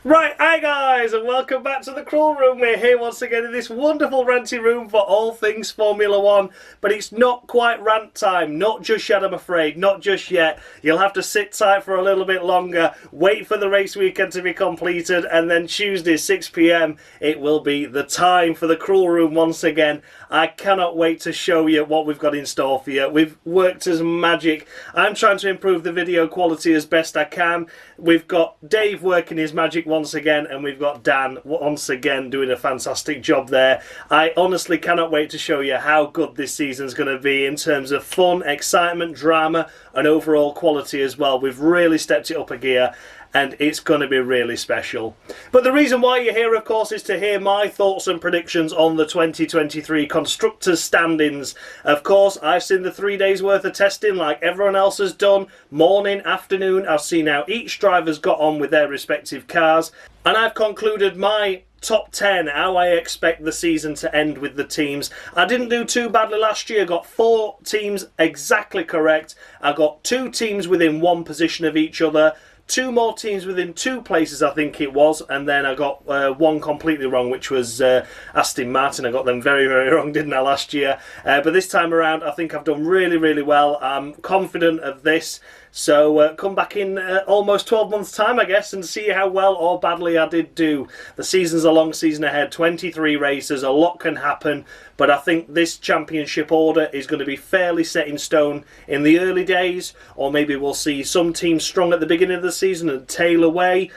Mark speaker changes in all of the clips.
Speaker 1: Right, hi guys, and welcome back to the Crawl Room. We're here once again in this wonderful ranty room for all things Formula One, but it's not quite rant time, not just yet I'm afraid, not just yet. You'll have to sit tight for a little bit longer, wait for the race weekend to be completed, and then Tuesday 6 PM it will be the time for the Crawl Room once again. I cannot wait to show you what we've got in store for you. We've worked as magic. I'm trying to improve the video quality as best I can. We've got Dave working his magic once again, and we've got Dan once again doing a fantastic job there. I honestly cannot wait to show you how good this season's going to be in terms of fun, excitement, drama, and overall quality as well. We've really stepped it up a gear, and it's going to be really special. But the reason why you're here, of course, is to hear my thoughts and predictions on the 2023 Constructors standings. Of course, I've seen the 3 days worth of testing like everyone else has done. Morning, afternoon, I've seen how each driver's got on with their respective cars. And I've concluded my top 10, how I expect the season to end with the teams. I didn't do too badly last year, got 4 teams exactly correct. I got 2 teams within 1 position of each other. 2 more teams within 2 places, I think it was, and then I got 1 completely wrong, which was Aston Martin. I got them very, very wrong, didn't I, last year? But this time around, I think I've done really, really well. I'm confident of this. So come back in almost 12 months' time, I guess, and see how well or badly I did do. The season's a long season ahead, 23 races, a lot can happen, but I think this championship order is going to be fairly set in stone in the early days, or maybe we'll see some teams strong at the beginning of the season and tail away.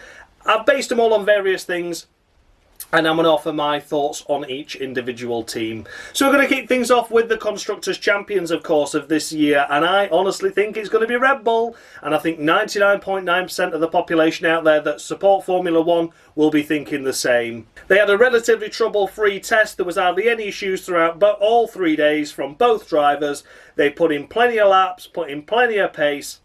Speaker 1: I've based them all on various things, and I'm going to offer my thoughts on each individual team. So we're going to kick things off with the Constructors Champions, of course, of this year. And I honestly think it's going to be Red Bull. And I think 99.9% of the population out there that support Formula One will be thinking the same. They had a relatively trouble-free test. There was hardly any issues throughout all 3 days from both drivers. They put in plenty of laps, put in plenty of pace.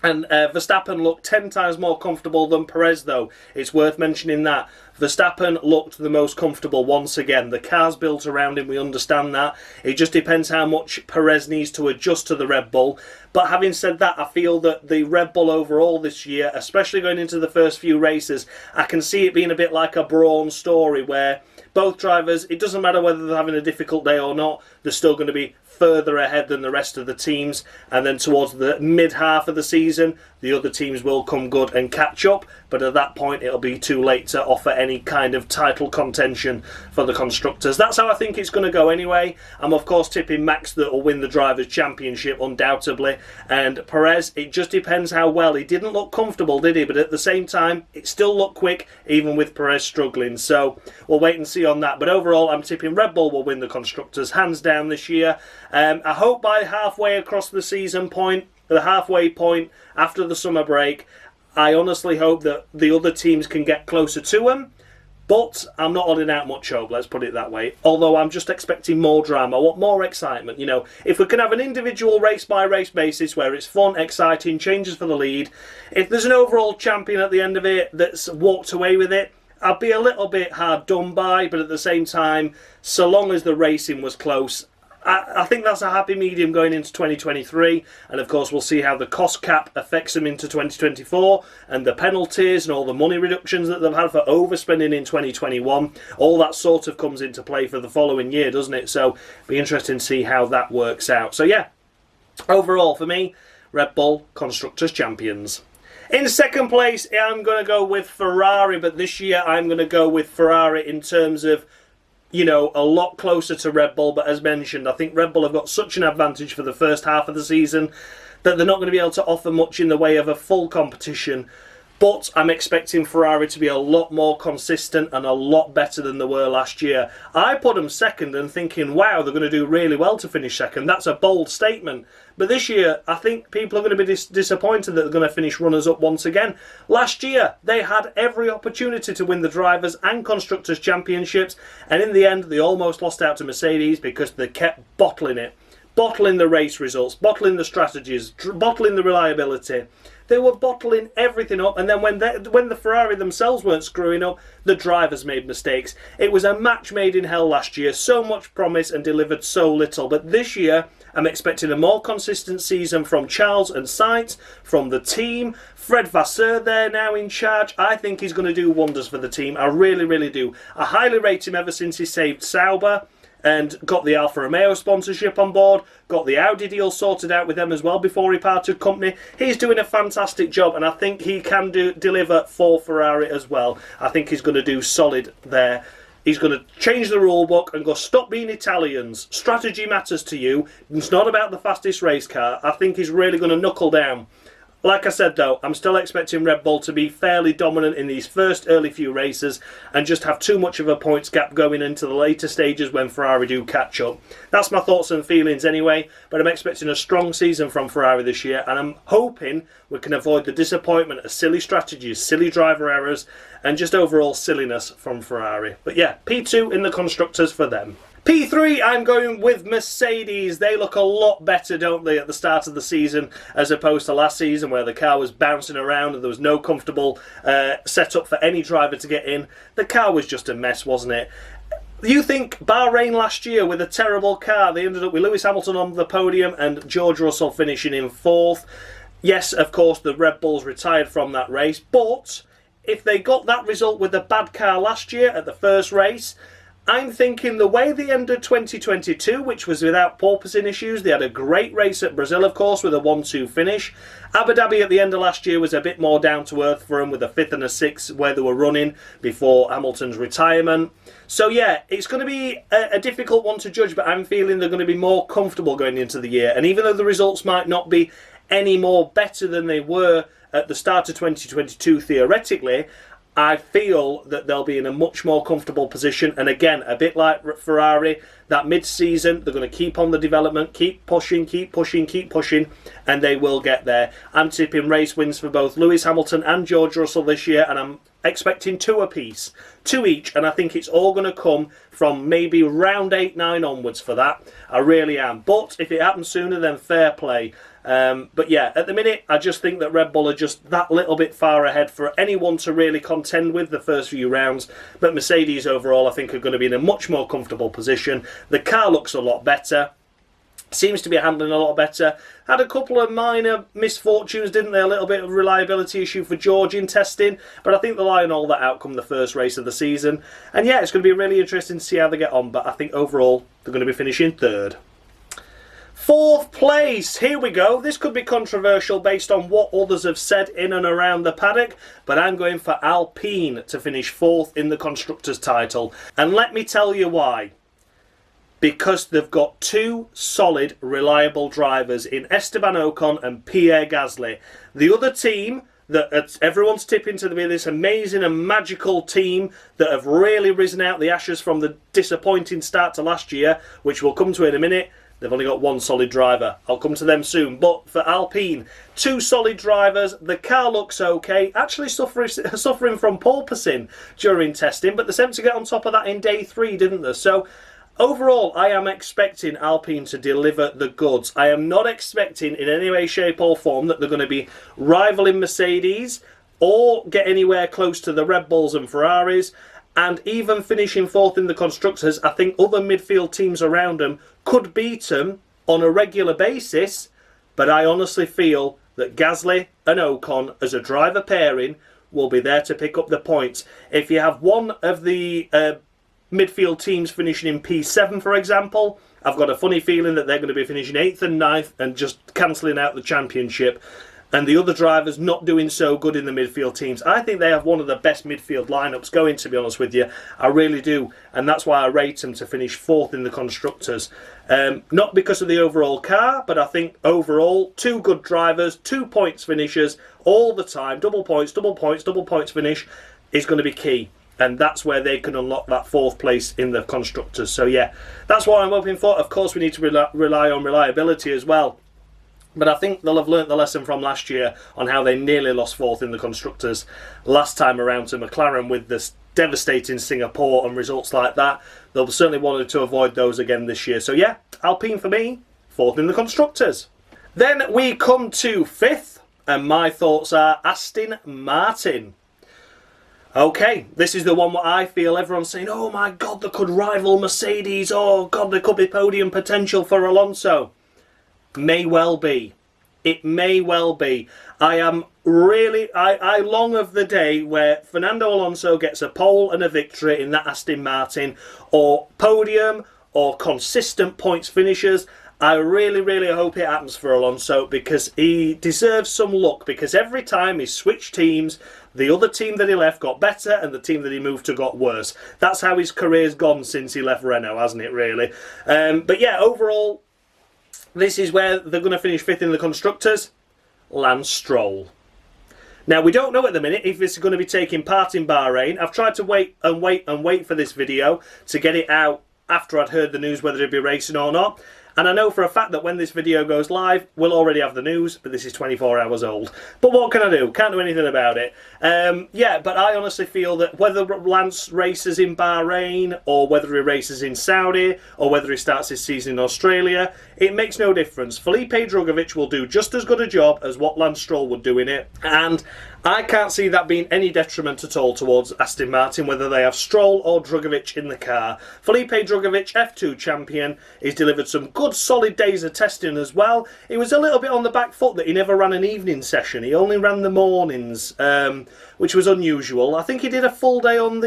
Speaker 1: And Verstappen looked 10 times more comfortable than Perez, though. It's worth mentioning that. Verstappen looked the most comfortable once again. The car's built around him, we understand that. It just depends how much Perez needs to adjust to the Red Bull. But having said that, I feel that the Red Bull overall this year, especially going into the first few races, I can see it being a bit like a Brawn story where both drivers, it doesn't matter whether they're having a difficult day or not, they're still going to be further ahead than the rest of the teams, and then towards the mid half of the season the other teams will come good and catch up, but at that point it'll be too late to offer any kind of title contention for the Constructors. That's how I think it's going to go anyway. I'm of course tipping Max that will win the Drivers' Championship undoubtedly, and Perez, it just depends how well. He didn't look comfortable, did he? But at the same time it still looked quick even with Perez struggling, so we'll wait and see on that. But overall I'm tipping Red Bull will win the Constructors hands down this year. I hope by halfway across the season point, the halfway point after the summer break, I honestly hope that the other teams can get closer to them, but I'm not holding out much hope, let's put it that way. Although I'm just expecting more drama, I want more excitement. You know, if we can have an individual race by race basis where it's fun, exciting, changes for the lead, if there's an overall champion at the end of it that's walked away with it, I'd be a little bit hard done by, but at the same time, so long as the racing was close, I think that's a happy medium going into 2023, and of course we'll see how the cost cap affects them into 2024, and the penalties and all the money reductions that they've had for overspending in 2021. All that sort of comes into play for the following year, doesn't it? So it'll be interesting to see how that works out. So yeah, overall for me, Red Bull Constructors Champions. In second place, I'm going to go with Ferrari, but this year I'm going to go with Ferrari in terms of, you know, a lot closer to Red Bull. But as mentioned, I think Red Bull have got such an advantage for the first half of the season that they're not going to be able to offer much in the way of a full competition. But I'm expecting Ferrari to be a lot more consistent and a lot better than they were last year. I put them second and thinking, wow, they're going to do really well to finish second. That's a bold statement. But this year, I think people are going to be disappointed that they're going to finish runners-up once again. Last year, they had every opportunity to win the Drivers' and Constructors' Championships, and in the end, they almost lost out to Mercedes because they kept bottling it. Bottling the race results, bottling the strategies, bottling the reliability. They were bottling everything up, and then when the Ferrari themselves weren't screwing up, the drivers made mistakes. It was a match made in hell last year. So much promise and delivered so little. But this year, I'm expecting a more consistent season from Charles and Sainz, from the team. Fred Vasseur there now in charge. I think he's going to do wonders for the team. I really, really do. I highly rate him ever since he saved Sauber and got the Alfa Romeo sponsorship on board, got the Audi deal sorted out with them as well before he parted company. He's doing a fantastic job, and I think he can deliver for Ferrari as well. I think he's going to do solid there. He's going to change the rule book and go, stop being Italians. Strategy matters to you. It's not about the fastest race car. I think he's really going to knuckle down. Like I said though, I'm still expecting Red Bull to be fairly dominant in these first early few races and just have too much of a points gap going into the later stages when Ferrari do catch up. That's my thoughts and feelings anyway, but I'm expecting a strong season from Ferrari this year, and I'm hoping we can avoid the disappointment of silly strategies, silly driver errors, and just overall silliness from Ferrari. But yeah, P2 in the Constructors for them. P3, I'm going with Mercedes. They look a lot better, don't they, at the start of the season, as opposed to last season where the car was bouncing around and there was no comfortable setup for any driver to get in. The car was just a mess, wasn't it? You think Bahrain last year with a terrible car, they ended up with Lewis Hamilton on the podium and George Russell finishing in 4th. Yes, of course, the Red Bulls retired from that race, but if they got that result with a bad car last year at the first race, I'm thinking the way they ended 2022, which was without porpoising issues. They had a great race at Brazil, of course, with a 1-2 finish. Abu Dhabi at the end of last year was a bit more down to earth for them with a 5th and a 6th where they were running before Hamilton's retirement. So yeah, it's going to be a difficult one to judge, but I'm feeling they're going to be more comfortable going into the year. And even though the results might not be any more better than they were at the start of 2022 theoretically, I feel that they'll be in a much more comfortable position. And again, a bit like Ferrari, that mid-season, they're going to keep on the development, keep pushing, and they will get there. I'm tipping race wins for both Lewis Hamilton and George Russell this year, and I'm expecting 2 apiece, 2 each, and I think it's all going to come from maybe round 8, 9 onwards for that. I really am. But if it happens sooner, then fair play. But yeah, at the minute, I just think that Red Bull are just that little bit far ahead for anyone to really contend with the first few rounds. But Mercedes overall, I think, are going to be in a much more comfortable position. The car looks a lot better. Seems to be handling a lot better. Had a couple of minor misfortunes, didn't they? A little bit of reliability issue for George in testing. But I think they'll iron all that out come the first race of the season. And yeah, it's going to be really interesting to see how they get on. But I think overall, they're going to be finishing 3rd. 4th place, here we go. This could be controversial based on what others have said in and around the paddock, but I'm going for Alpine to finish 4th in the Constructors' title. And let me tell you why. Because they've got 2 solid, reliable drivers in Esteban Ocon and Pierre Gasly. The other team that everyone's tipping to be this amazing and magical team that have really risen out the ashes from the disappointing start to last year, which we'll come to in a minute. They've only got 1 solid driver. I'll come to them soon. But for Alpine, 2 solid drivers. The car looks okay. Actually suffering from porpoising during testing, but they seemed to get on top of that in day 3, didn't they? So overall, I am expecting Alpine to deliver the goods. I am not expecting in any way, shape or form that they're going to be rivaling Mercedes or get anywhere close to the Red Bulls and Ferraris. And even finishing 4th in the Constructors, I think other midfield teams around them could beat them on a regular basis. But I honestly feel that Gasly and Ocon as a driver pairing will be there to pick up the points. If you have one of the midfield teams finishing in P7, for example, I've got a funny feeling that they're going to be finishing 8th and 9th and just cancelling out the championship. And the other drivers not doing so good in the midfield teams. I think they have one of the best midfield lineups going, to be honest with you. I really do. And that's why I rate them to finish 4th in the Constructors. Not because of the overall car, but I think overall, 2 good drivers, 2 points finishers all the time. Double points finish is going to be key. And that's where they can unlock that 4th place in the Constructors. So yeah, that's what I'm hoping for. Of course, we need to rely on reliability as well. But I think they'll have learnt the lesson from last year on how they nearly lost 4th in the Constructors last time around to McLaren with this devastating Singapore and results like that. They'll certainly wanted to avoid those again this year. So yeah, Alpine for me, 4th in the Constructors. Then we come to 5th, and my thoughts are Aston Martin. Okay, this is the one where I feel everyone's saying, oh my God, they could rival Mercedes. Oh God, there could be podium potential for Alonso. May well be. It may well be. I long of the day where Fernando Alonso gets a pole and a victory in that Aston Martin, or podium, or consistent points finishers. I really, really hope it happens for Alonso, because he deserves some luck, because every time he switched teams, the other team that he left got better and the team that he moved to got worse. That's how his career's gone since he left Renault, hasn't it, really? But yeah, overall, this is where they're going to finish 5th in the Constructors. Lance Stroll. Now, we don't know at the minute if this is going to be taking part in Bahrain. I've tried to wait for this video to get it out after I'd heard the news whether he'd be racing or not. And I know for a fact that when this video goes live, we'll already have the news, but this is 24 hours old. But what can I do? Can't do anything about it. Yeah, but I honestly feel that whether Lance races in Bahrain, or whether he races in Saudi, or whether he starts his season in Australia, it makes no difference. Felipe Drugovich will do just as good a job as what Lance Stroll would do in it. And I can't see that being any detriment at all towards Aston Martin, whether they have Stroll or Drugovich in the car. Felipe Drugovich, F2 champion, he's delivered some good solid days of testing as well. He was a little bit on the back foot that he never ran an evening session. He only ran the mornings, which was unusual. I think he did a full day on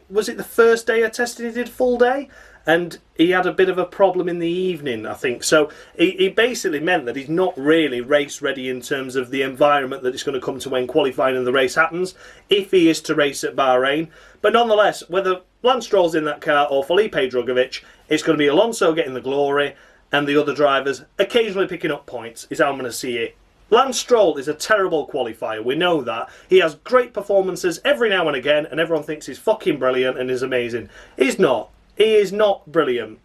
Speaker 1: was it the first day of testing he did full day? And he had a bit of a problem in the evening, I think. So he basically meant that he's not really race ready in terms of the environment that it's going to come to when qualifying and the race happens, if he is to race at Bahrain. But nonetheless, whether Lance Stroll's in that car or Felipe Drugovich, it's going to be Alonso getting the glory and the other drivers occasionally picking up points, is how I'm going to see it. Lance Stroll is a terrible qualifier, we know that. He has great performances every now and again, and everyone thinks he's fucking brilliant and is amazing. He's not. He is not brilliant.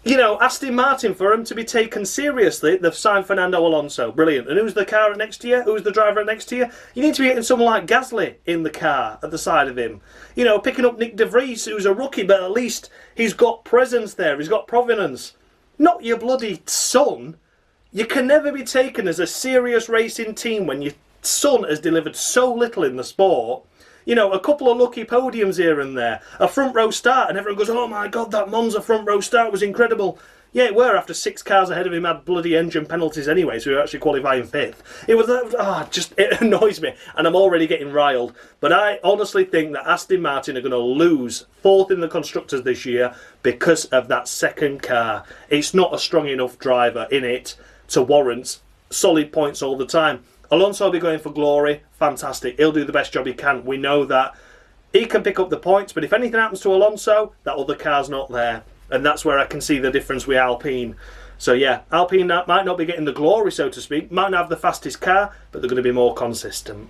Speaker 1: You know, Aston Martin, for him to be taken seriously, they've signed Fernando Alonso. Brilliant. And who's the car next year? Who's the driver next year? You need to be getting someone like Gasly in the car at the side of him. You know, picking up Nick de Vries, who's a rookie, but at least he's got presence there. He's got provenance. Not your bloody son. You can never be taken as a serious racing team when your son has delivered so little in the sport. You know, a couple of lucky podiums here and there. A front row start, and everyone goes, oh my God, that Monza front row start was incredible. Yeah, it were, after 6 cars ahead of him had bloody engine penalties anyway, so we were actually qualifying 5th. It was, it annoys me, and I'm already getting riled. But I honestly think that Aston Martin are going to lose 4th in the Constructors this year because of that second car. It's not a strong enough driver in it to warrant solid points all the time. Alonso will be going for glory. Fantastic. He'll do the best job he can. We know that. He can pick up the points, but if anything happens to Alonso, that other car's not there. And that's where I can see the difference with Alpine. So yeah, Alpine might not be getting the glory, so to speak. Might not have the fastest car, but they're going to be more consistent.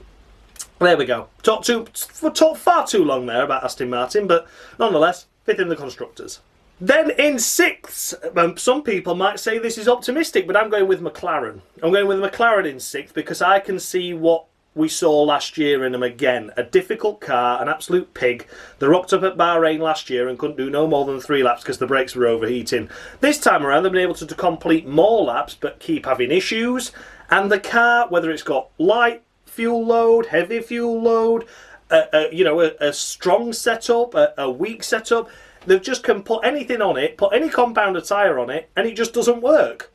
Speaker 1: There we go. Talked far too long there about Aston Martin, but nonetheless, 5th in the Constructors. Then in 6th, some people might say this is optimistic, but I'm going with McLaren. I'm going with McLaren in 6th because I can see what we saw last year in them again. A difficult car, an absolute pig. They rocked up at Bahrain last year and couldn't do no more than 3 laps because the brakes were overheating. This time around, they've been able to complete more laps, but keep having issues. And the car, whether it's got light fuel load, heavy fuel load, a strong setup, a weak setup, they just can put anything on it, put any compounder tyre on it, and it just doesn't work.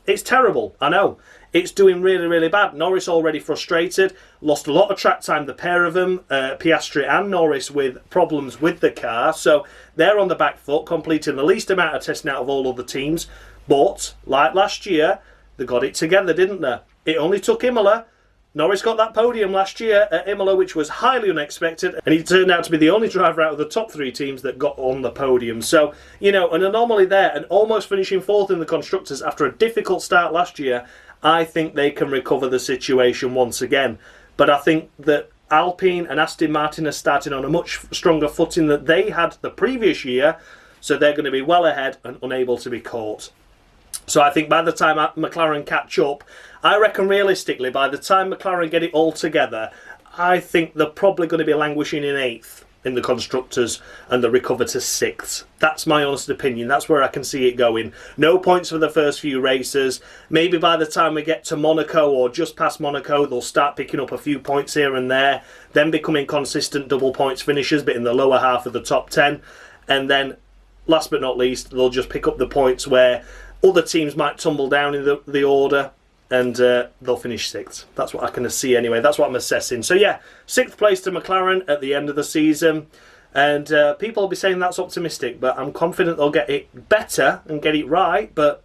Speaker 1: It's terrible, I know. It's doing really, really bad. Norris already frustrated, lost a lot of track time, the pair of them, Piastri and Norris, with problems with the car. So they're on the back foot, completing the least amount of testing out of all other teams. But, like last year, they got it together, didn't they? It only took Imola. Norris got that podium last year at Imola, which was highly unexpected, and he turned out to be the only driver out of the top 3 teams that got on the podium. So, you know, an anomaly there, and almost finishing 4th in the Constructors after a difficult start last year. I think they can recover the situation once again. But I think that Alpine and Aston Martin are starting on a much stronger footing than they had the previous year, so they're going to be well ahead and unable to be caught. So I think by the time McLaren catch up, I reckon realistically, by the time McLaren get it all together, I think they're probably going to be languishing in 8th in the Constructors and they recover to 6th. That's my honest opinion. That's where I can see it going. No points for the first few races. Maybe by the time we get to Monaco or just past Monaco, they'll start picking up a few points here and there, then becoming consistent double points finishers, but in the lower half of the top 10. And then, last but not least, they'll just pick up the points where Other teams might tumble down in the order, and they'll finish 6th. That's what I can see anyway. That's what I'm assessing. So yeah, 6th place to McLaren at the end of the season. And people will be saying that's optimistic, but I'm confident they'll get it better and get it right, but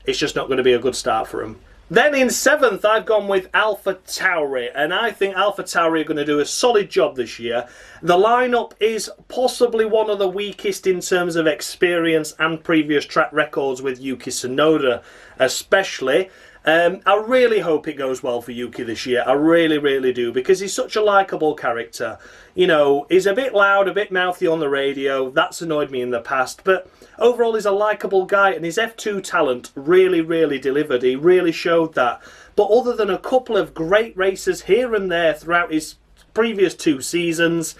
Speaker 1: it's just not going to be a good start for them. Then in 7th, I've gone with AlphaTauri, and I think AlphaTauri are going to do a solid job this year. The lineup is possibly one of the weakest in terms of experience and previous track records with Yuki Tsunoda, especially. I really hope it goes well for Yuki this year. I really, really do, because he's such a likeable character. You know, he's a bit loud, a bit mouthy on the radio. That's annoyed me in the past, but overall he's a likeable guy, and his F2 talent really, really delivered. He really showed that. But other than a couple of great races here and there throughout his previous 2 seasons,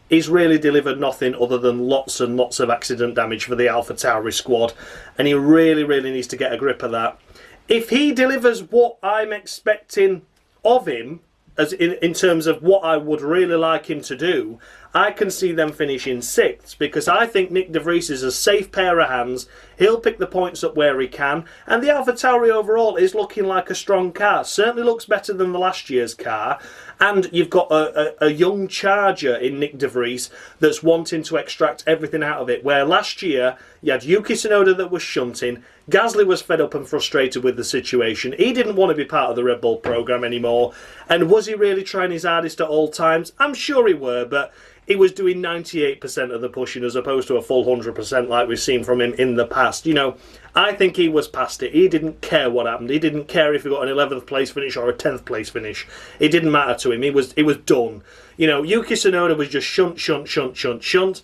Speaker 1: he's really delivered nothing other than lots and lots of accident damage for the AlphaTauri squad, and he really, really needs to get a grip of that. If he delivers what I'm expecting of him, as in terms of what I would really like him to do, I can see them finishing 6th, because I think Nick De Vries is a safe pair of hands. He'll pick the points up where he can, and the AlphaTauri overall is looking like a strong car. Certainly looks better than the last year's car, and you've got a young charger in Nick De Vries that's wanting to extract everything out of it, where last year you had Yuki Tsunoda that was shunting. Gasly was fed up and frustrated with the situation. He didn't want to be part of the Red Bull programme anymore. And was he really trying his hardest at all times? I'm sure he were, but he was doing 98% of the pushing as opposed to a full 100% like we've seen from him in the past. You know, I think he was past it. He didn't care what happened. He didn't care if he got an 11th place finish or a 10th place finish. It didn't matter to him. He was done. You know, Yuki Tsunoda was just shunt.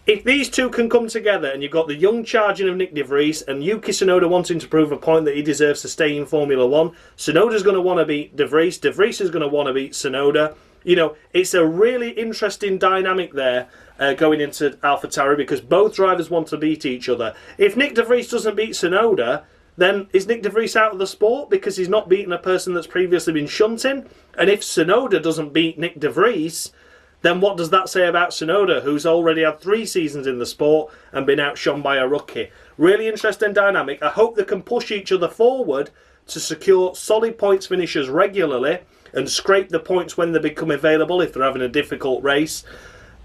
Speaker 1: If these two can come together, and you've got the young charging of Nick De Vries and Yuki Tsunoda wanting to prove a point that he deserves to stay in Formula 1, Tsunoda's going to want to beat De Vries. De Vries is going to want to beat Tsunoda. You know, it's a really interesting dynamic there going into AlphaTauri, because both drivers want to beat each other. If Nick De Vries doesn't beat Tsunoda, then is Nick De Vries out of the sport because he's not beaten a person that's previously been shunting? And if Tsunoda doesn't beat Nick De Vries, then what does that say about Tsunoda, who's already had 3 seasons in the sport and been outshone by a rookie? Really interesting dynamic. I hope they can push each other forward to secure solid points finishes regularly and scrape the points when they become available if they're having a difficult race.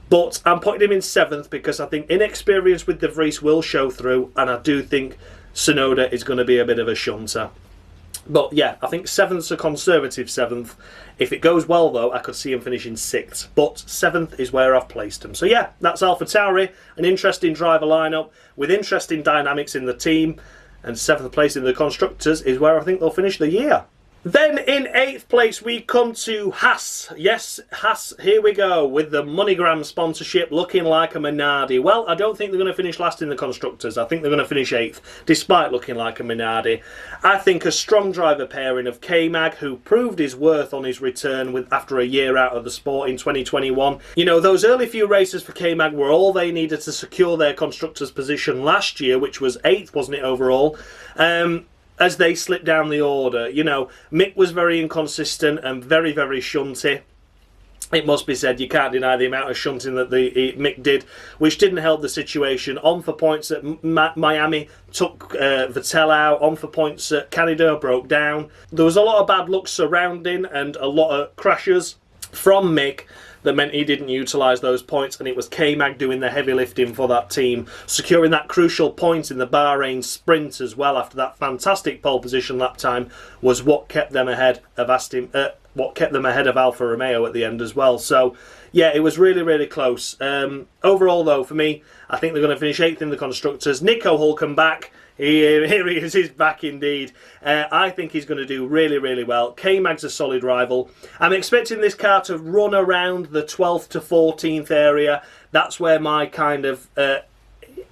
Speaker 1: But I'm putting him in 7th because I think inexperience with De Vries will show through, and I do think Tsunoda is going to be a bit of a shunter. But yeah, I think 7th's a conservative 7th. If it goes well though, I could see him finishing 6th. But 7th is where I've placed him. So yeah, that's AlphaTauri, an interesting driver lineup with interesting dynamics in the team. And 7th place in the Constructors is where I think they'll finish the year. Then in 8th place we come to Haas. Yes, Haas, here we go with the MoneyGram sponsorship looking like a Minardi. Well, I don't think they're going to finish last in the Constructors. I think they're going to finish 8th, despite looking like a Minardi. I think a strong driver pairing of K-Mag, who proved his worth on his return after a year out of the sport in 2021. You know, those early few races for K-Mag were all they needed to secure their Constructors position last year, which was 8th, wasn't it, overall? As they slipped down the order. You know, Mick was very inconsistent and very, very shunty. It must be said, you can't deny the amount of shunting that Mick did, which didn't help the situation. On for points at Miami, took Vettel out. On for points at Canada, broke down. There was a lot of bad luck surrounding and a lot of crashes from Mick that meant he didn't utilise those points, and it was K-Mag doing the heavy lifting for that team, securing that crucial point in the Bahrain sprint as well after that fantastic pole position lap time was what kept them ahead of Alfa Romeo at the end as well. So yeah, it was really, really close. Overall though, for me, I think they're going to finish 8th in the Constructors. Nico Hulkenberg, here he is, he's back indeed. I think he's going to do really, really well. K-Mag's a solid rival. I'm expecting this car to run around the 12th to 14th area. That's where my kind of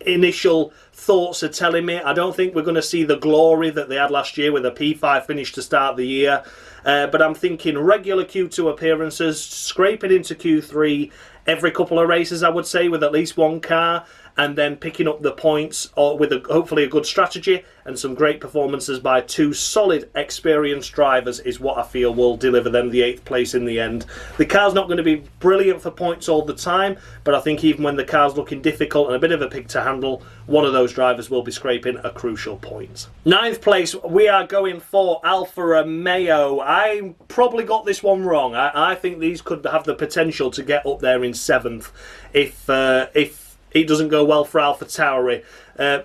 Speaker 1: initial thoughts are telling me. I don't think we're going to see the glory that they had last year with a P5 finish to start the year. But I'm thinking regular Q2 appearances, scraping into Q3 every couple of races, I would say, with at least one car. and then picking up the points or with hopefully a good strategy and some great performances by two solid, experienced drivers is what I feel will deliver them the 8th place in the end. The car's not going to be brilliant for points all the time, but I think even when the car's looking difficult and a bit of a pig to handle, one of those drivers will be scraping a crucial point. 9th place, we are going for Alfa Romeo. I probably got this one wrong. I think these could have the potential to get up there in 7th if it doesn't go well for AlphaTauri.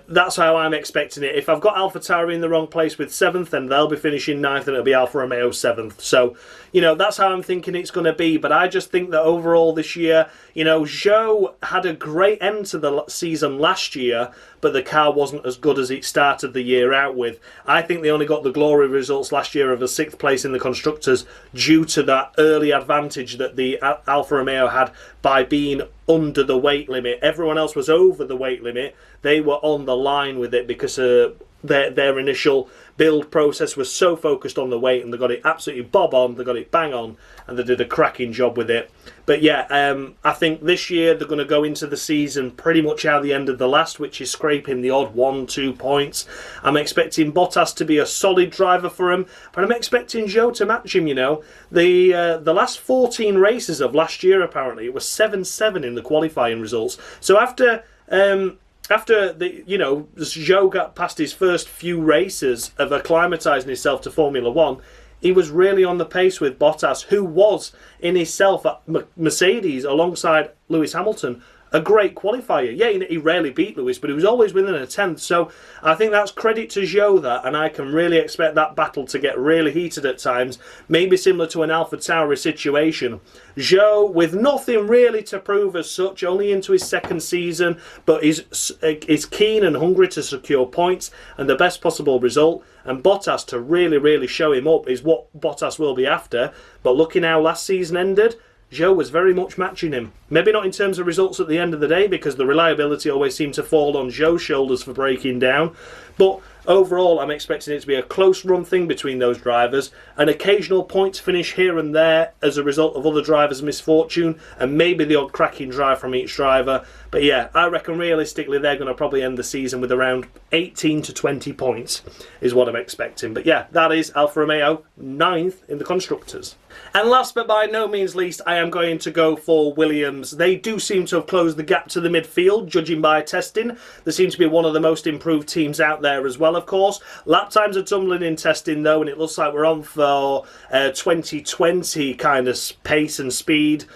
Speaker 1: That's how I'm expecting it. If I've got AlphaTauri in the wrong place with 7th, then they'll be finishing 9th and it'll be Alfa Romeo 7th. So, you know, that's how I'm thinking it's going to be. But I just think that overall this year, you know, Zhou had a great end to the season last year, but the car wasn't as good as it started the year out with. I think they only got the glory results last year of a 6th place in the Constructors due to that early advantage that the Alfa Romeo had by being under the weight limit. Everyone else was over the weight limit. They were on the line with it because their initial build process was so focused on the weight, and they got it absolutely bob on, they got it bang on, and they did a cracking job with it. But yeah, I think this year they're going to go into the season pretty much how the end of the last, which is scraping the odd 1-2 points. I'm expecting Bottas to be a solid driver for him, but I'm expecting Zhou to match him, you know. The last 14 races of last year, apparently, it was 7-7 in the qualifying results. So after Zhou got past his first few races of acclimatising himself to Formula 1, he was really on the pace with Bottas, who was in himself at Mercedes alongside Lewis Hamilton, a great qualifier. Yeah, he rarely beat Lewis, but he was always within a 10th. So I think that's credit to Zhou that, and I can really expect that battle to get really heated at times, maybe similar to an AlphaTauri situation. Zhou, with nothing really to prove as such, only into his 2nd season, but is keen and hungry to secure points and the best possible result. And Bottas to really, really show him up is what Bottas will be after. But looking how last season ended, Zhou was very much matching him. Maybe not in terms of results at the end of the day, because the reliability always seemed to fall on Zhou's shoulders for breaking down. But overall, I'm expecting it to be a close run thing between those drivers. An occasional points finish here and there as a result of other drivers' misfortune, and maybe the odd cracking drive from each driver. But yeah, I reckon realistically they're going to probably end the season with around 18 to 20 points is what I'm expecting. But yeah, that is Alfa Romeo 9th in the Constructors. And last but by no means least, I am going to go for Williams. They do seem to have closed the gap to the midfield, judging by testing. They seem to be one of the most improved teams out there as well, of course. Lap times are tumbling in testing though, and it looks like we're on for 2020 kind of pace and speed.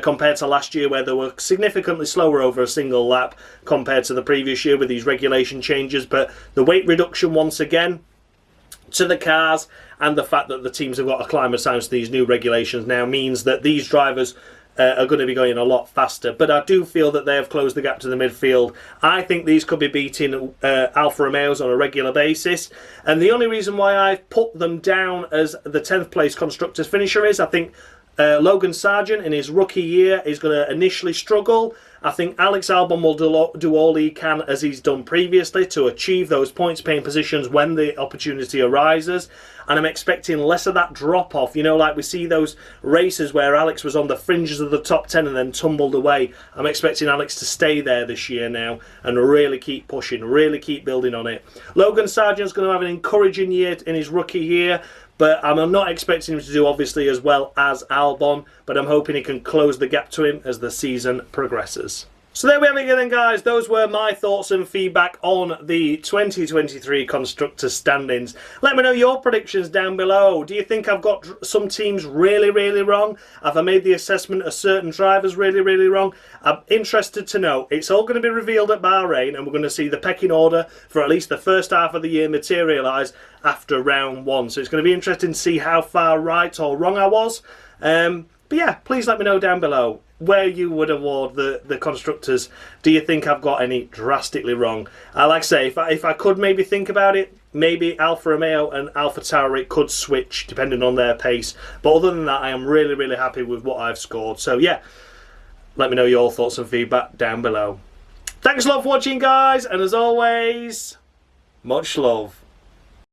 Speaker 1: Compared to last year, where they were significantly slower over a single lap compared to the previous year with these regulation changes. But the weight reduction once again to the cars, and the fact that the teams have got acclimatised to these new regulations now means that these drivers are going to be going a lot faster. But I do feel that they have closed the gap to the midfield. I think these could be beating Alfa Romeos on a regular basis. And the only reason why I've put them down as the 10th place Constructors finisher is I think Logan Sargent in his rookie year is going to initially struggle. I think Alex Albon will do all he can, as he's done previously, to achieve those points paying positions when the opportunity arises. And I'm expecting less of that drop off. You know, like we see those races where Alex was on the fringes of the top 10 and then tumbled away. I'm expecting Alex to stay there this year now and really keep pushing, really keep building on it. Logan Sargent's going to have an encouraging year in his rookie year, but I'm not expecting him to do obviously as well as Albon, but I'm hoping he can close the gap to him as the season progresses. So there we have it again, guys. Those were my thoughts and feedback on the 2023 Constructors standings. Let me know your predictions down below. Do you think I've got some teams really, really wrong? Have I made the assessment of certain drivers really, really wrong? I'm interested to know. It's all going to be revealed at Bahrain, and we're going to see the pecking order for at least the first half of the year materialise after round 1. So it's going to be interesting to see how far right or wrong I was. But yeah, please let me know down below where you would award the Constructors. Do you think I've got any drastically wrong? Like I say, if I could maybe think about it, maybe Alfa Romeo and AlphaTauri could switch depending on their pace. But other than that, I am really, really happy with what I've scored. So yeah, let me know your thoughts and feedback down below. Thanks a lot for watching, guys, and as always, much love.